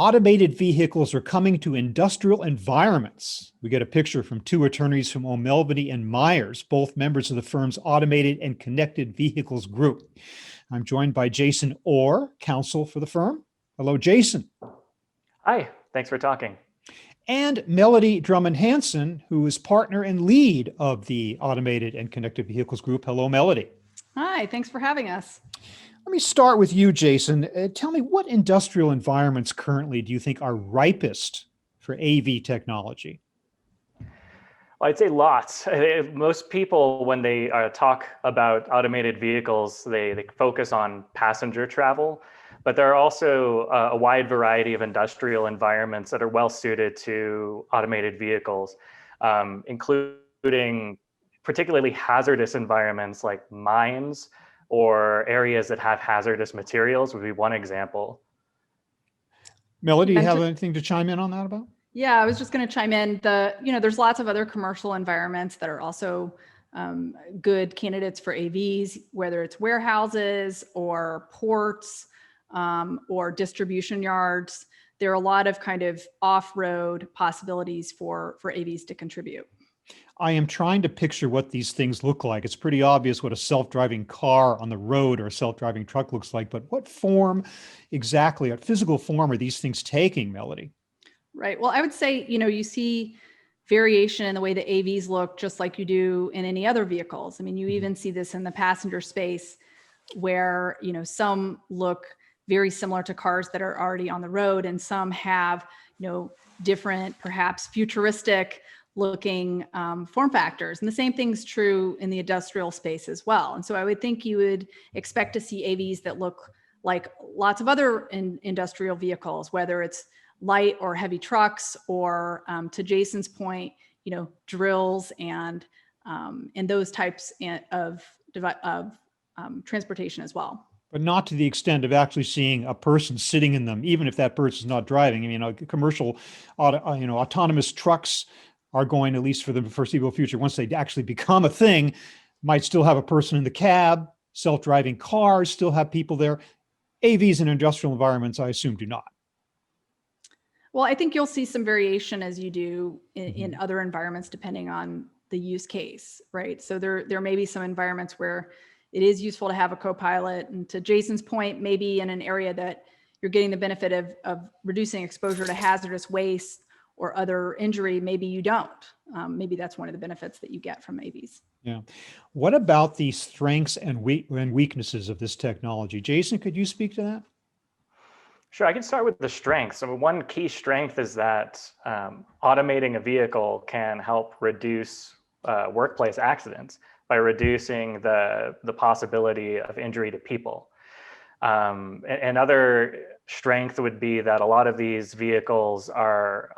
Automated vehicles are coming to industrial environments. We get a picture from two attorneys from O'Melveny and Myers, both members of the firm's Automated and Connected Vehicles Group. I'm joined by Jason Orr, counsel for the firm. Hello, Jason. Hi, thanks for talking. And Melody Drummond Hansen, who is partner and lead of the Automated and Connected Vehicles Group. Hello, Melody. Hi, thanks for having us. Let me start with you, Jason. Tell me, what industrial environments currently do you think are ripest for AV technology? Well, I'd say lots. Most people, when they talk about automated vehicles, they focus on passenger travel, but there are also a wide variety of industrial environments that are well suited to automated vehicles, including particularly hazardous environments like mines, or areas that have hazardous materials would be one example. Melody, do you have anything to chime in on that about? Yeah, I was just going to chime in. There's lots of other commercial environments that are also good candidates for AVs, whether it's warehouses or ports or distribution yards. There are a lot of kind of off-road possibilities for AVs to contribute. I am trying to picture what these things look like. It's pretty obvious what a self-driving car on the road or a self-driving truck looks like, but what form exactly, what physical form are these things taking, Melody? Right. Well, I would say, you see variation in the way the AVs look, just like you do in any other vehicles. I mean, you even see this in the passenger space where, some look very similar to cars that are already on the road, and some have, different, perhaps futuristic looking form factors. And the same thing's true in the industrial space as well. And so I would think you would expect to see AVs that look like lots of other industrial vehicles, whether it's light or heavy trucks, or to Jason's point, drills and those types of transportation as well. But not to the extent of actually seeing a person sitting in them, even if that person's not driving. I mean, commercial, autonomous trucks are going, at least for the foreseeable future, once they actually become a thing, might still have a person in the cab. Self-driving cars still have people there. AVs in industrial environments, I assume, do not. Well, I think you'll see some variation as you do in other environments, depending on the use case, right? So there may be some environments where it is useful to have a co-pilot. And to Jason's point, maybe in an area that you're getting the benefit of reducing exposure to hazardous waste or other injury, maybe you don't. Maybe that's one of the benefits that you get from AVs. Yeah. What about the strengths and weaknesses of this technology? Jason, could you speak to that? Sure, I can start with the strengths. So one key strength is that automating a vehicle can help reduce workplace accidents by reducing the possibility of injury to people. Another strength would be that a lot of these vehicles are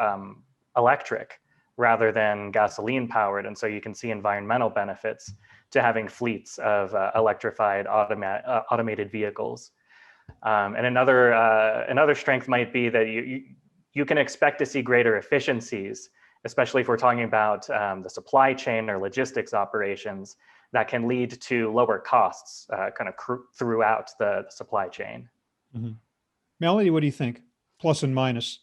electric rather than gasoline powered. And so you can see environmental benefits to having fleets of electrified automated vehicles. And another strength might be that you can expect to see greater efficiencies, especially if we're talking about the supply chain or logistics operations, that can lead to lower costs throughout the supply chain. Mm-hmm. Melody, what do you think? Plus and minus.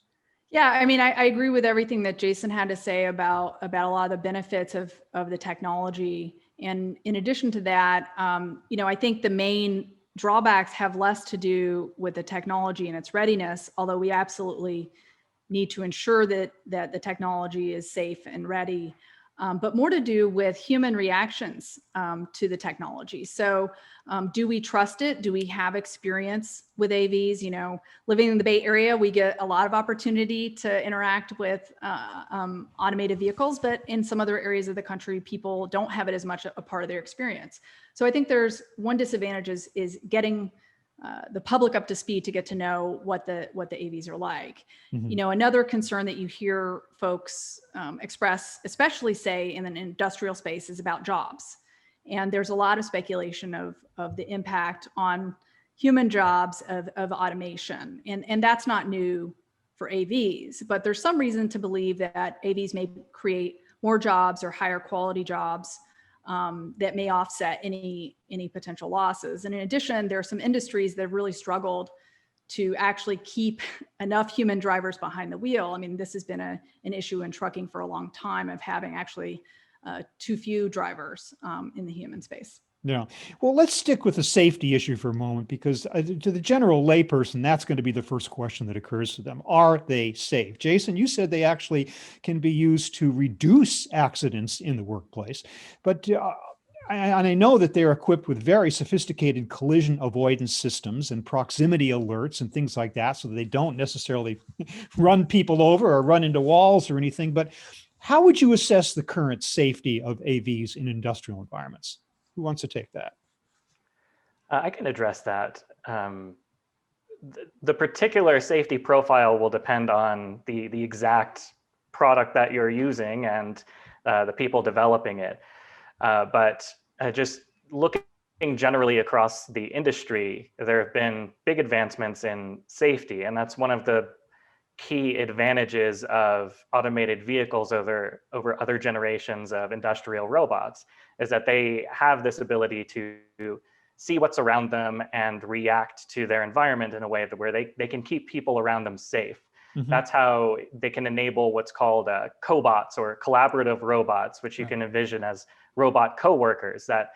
Yeah, I mean, I agree with everything that Jason had to say about a lot of the benefits of the technology. And in addition to that, I think the main drawbacks have less to do with the technology and its readiness, although we absolutely need to ensure that the technology is safe and ready, but more to do with human reactions to the technology. So do we trust it? Do we have experience with AVs? Living in the Bay Area, we get a lot of opportunity to interact with automated vehicles, but in some other areas of the country, people don't have it as much a part of their experience. So I think there's one disadvantage is getting the public up to speed to get to know what the AVs are like. Mm-hmm. Another concern that you hear folks express, especially say in an industrial space, is about jobs. And there's a lot of speculation of the impact on human jobs of automation. And that's not new for AVs, but there's some reason to believe that AVs may create more jobs or higher quality jobs that may offset any potential losses. And in addition, there are some industries that have really struggled to actually keep enough human drivers behind the wheel. I mean, this has been an issue in trucking for a long time of having actually too few drivers in the human space. Yeah. Well, let's stick with the safety issue for a moment, because to the general layperson, that's going to be the first question that occurs to them. Are they safe? Jason, you said they actually can be used to reduce accidents in the workplace, but I know that they're equipped with very sophisticated collision avoidance systems and proximity alerts and things like that, so that they don't necessarily run people over or run into walls or anything. But how would you assess the current safety of AVs in industrial environments? Who wants to take that? I can address that. The particular safety profile will depend on the exact product that you're using and the people developing it. But just looking generally across the industry, there have been big advancements in safety, and that's one of the key advantages of automated vehicles over other generations of industrial robots, is that they have this ability to see what's around them and react to their environment in a way that where they can keep people around them safe. Mm-hmm. That's how they can enable what's called cobots, or collaborative robots, which you can envision as robot coworkers that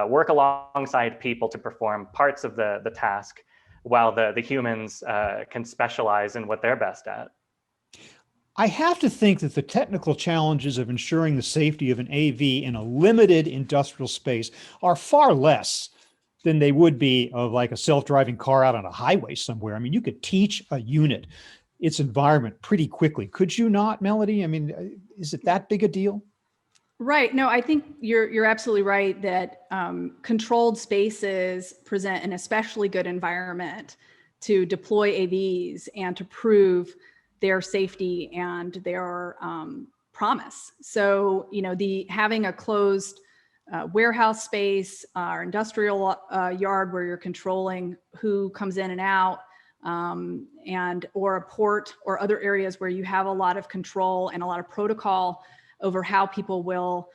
work alongside people to perform parts of the task, while the humans can specialize in what they're best at. I have to think that the technical challenges of ensuring the safety of an AV in a limited industrial space are far less than they would be of like a self-driving car out on a highway somewhere. I mean, you could teach a unit its environment pretty quickly. Could you not, Melody? I mean, is it that big a deal? Right. No, I think you're absolutely right that controlled spaces present an especially good environment to deploy AVs and to prove their safety and their promise. So, having a closed warehouse space or industrial yard where you're controlling who comes in and out, or a port or other areas where you have a lot of control and a lot of protocol over how people will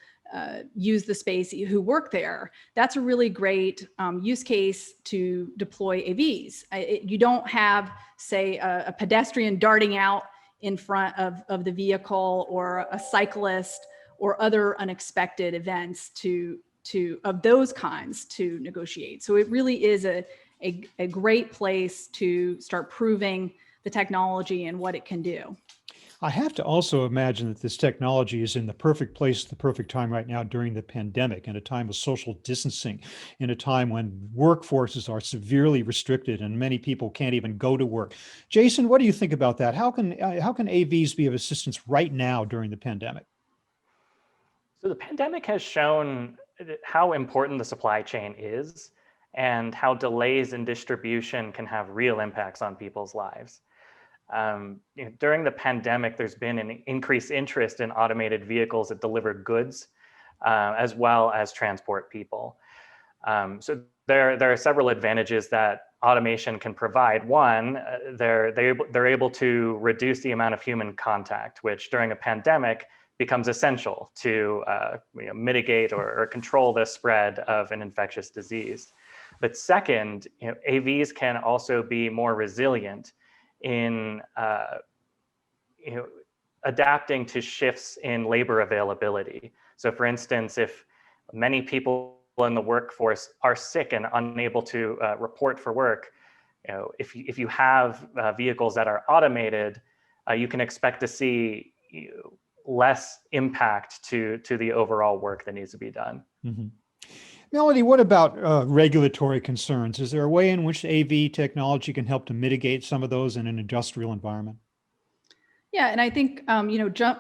use the space who work there. That's a really great use case to deploy AVs. You don't have, say, a pedestrian darting out in front of the vehicle, or a cyclist, or other unexpected events of those kinds to negotiate. So it really is a great place to start proving the technology and what it can do. I have to also imagine that this technology is in the perfect place at the perfect time right now during the pandemic, in a time of social distancing, in a time when workforces are severely restricted and many people can't even go to work. Jason, what do you think about that? How can AVs be of assistance right now during the pandemic? So the pandemic has shown how important the supply chain is, and how delays in distribution can have real impacts on people's lives. During the pandemic, there's been an increased interest in automated vehicles that deliver goods, as well as transport people. So there are several advantages that automation can provide. One, they're able to reduce the amount of human contact, which during a pandemic becomes essential to mitigate or control the spread of an infectious disease. But second, AVs can also be more resilient in adapting to shifts in labor availability. So for instance, if many people in the workforce are sick and unable to report for work, if you have vehicles that are automated, you can expect to see less impact to the overall work that needs to be done. Mm-hmm. Melody, what about regulatory concerns? Is there a way in which AV technology can help to mitigate some of those in an industrial environment? Yeah, and I think,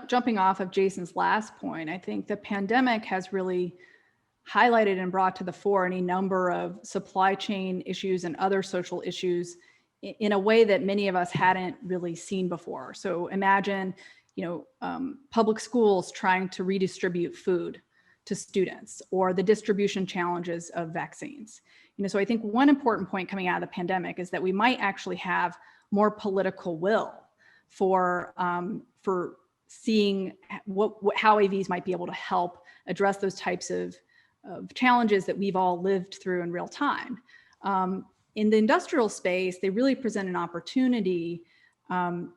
jumping off of Jason's last point, I think the pandemic has really highlighted and brought to the fore any number of supply chain issues and other social issues in a way that many of us hadn't really seen before. So imagine, public schools trying to redistribute food to students, or the distribution challenges of vaccines. So I think one important point coming out of the pandemic is that we might actually have more political will for seeing how AVs might be able to help address those types of challenges that we've all lived through in real time. In the industrial space, they really present an opportunity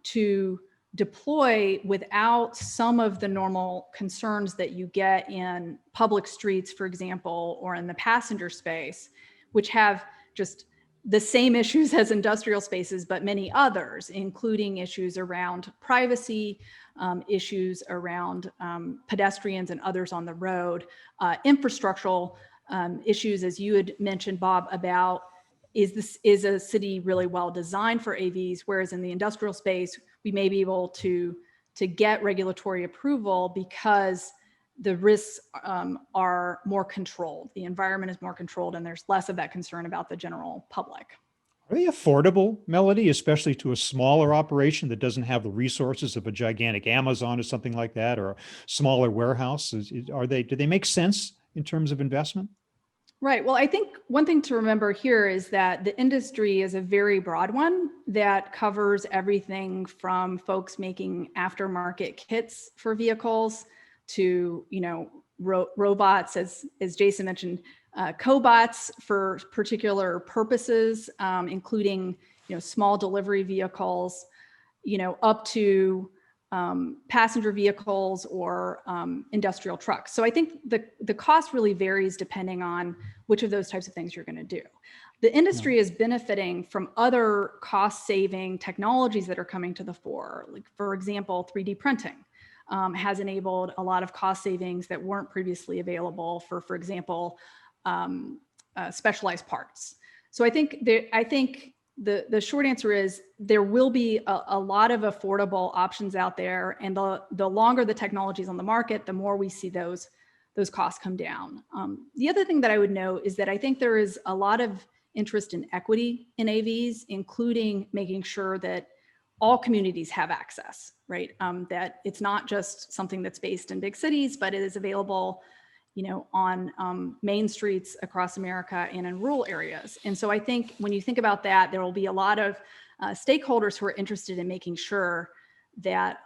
to deploy without some of the normal concerns that you get in public streets, for example, or in the passenger space, which have just the same issues as industrial spaces, but many others, including issues around privacy, issues around pedestrians and others on the road, infrastructural issues, as you had mentioned, Bob, about is a city really well designed for AVs, whereas in the industrial space, we may be able to get regulatory approval because the risks are more controlled. The environment is more controlled, and there's less of that concern about the general public. Are they affordable, Melody, especially to a smaller operation that doesn't have the resources of a gigantic Amazon or something like that, or a smaller warehouse? Do they make sense in terms of investment? Right. Well, I think one thing to remember here is that the industry is a very broad one that covers everything from folks making aftermarket kits for vehicles to, robots, as Jason mentioned, cobots for particular purposes, including, small delivery vehicles, up to passenger vehicles or industrial trucks. So I think the cost really varies depending on which of those types of things you're going to do. The industry is benefiting from other cost-saving technologies that are coming to the fore. Like, for example, 3D printing has enabled a lot of cost savings that weren't previously available for example, specialized parts. So I think the short answer is there will be a lot of affordable options out there, and the longer the technology is on the market, the more we see those costs come down. The other thing that I would note is that I think there is a lot of interest in equity in AVs, including making sure that all communities have access, right? That it's not just something that's based in big cities, but it is available on main streets across America and in rural areas. And so I think when you think about that, there will be a lot of stakeholders who are interested in making sure that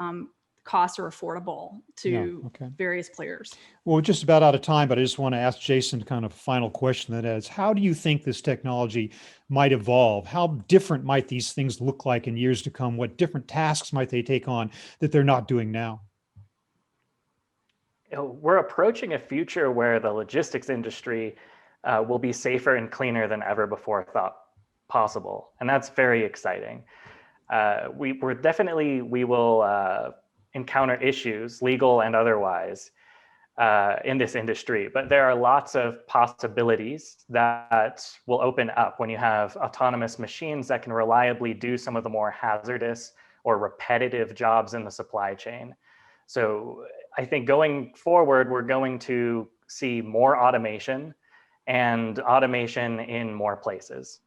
costs are affordable to various players. Well, we're just about out of time, but I just want to ask Jason kind of a final question that is, how do you think this technology might evolve? How different might these things look like in years to come? What different tasks might they take on that they're not doing now? We're approaching a future where the logistics industry will be safer and cleaner than ever before thought possible. And that's very exciting. We will encounter issues, legal and otherwise, in this industry, but there are lots of possibilities that will open up when you have autonomous machines that can reliably do some of the more hazardous or repetitive jobs in the supply chain. So I think going forward, we're going to see more automation and automation in more places.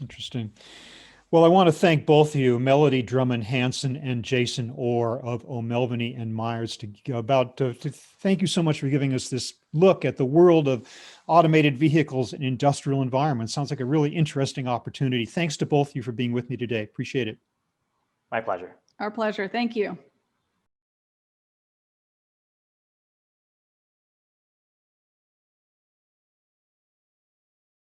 Interesting. Well, I want to thank both of you, Melody Drummond Hansen and Jason Orr of O'Melveny and Myers, to thank you so much for giving us this look at the world of automated vehicles and industrial environments. Sounds like a really interesting opportunity. Thanks to both of you for being with me today. Appreciate it. My pleasure. Our pleasure. Thank you.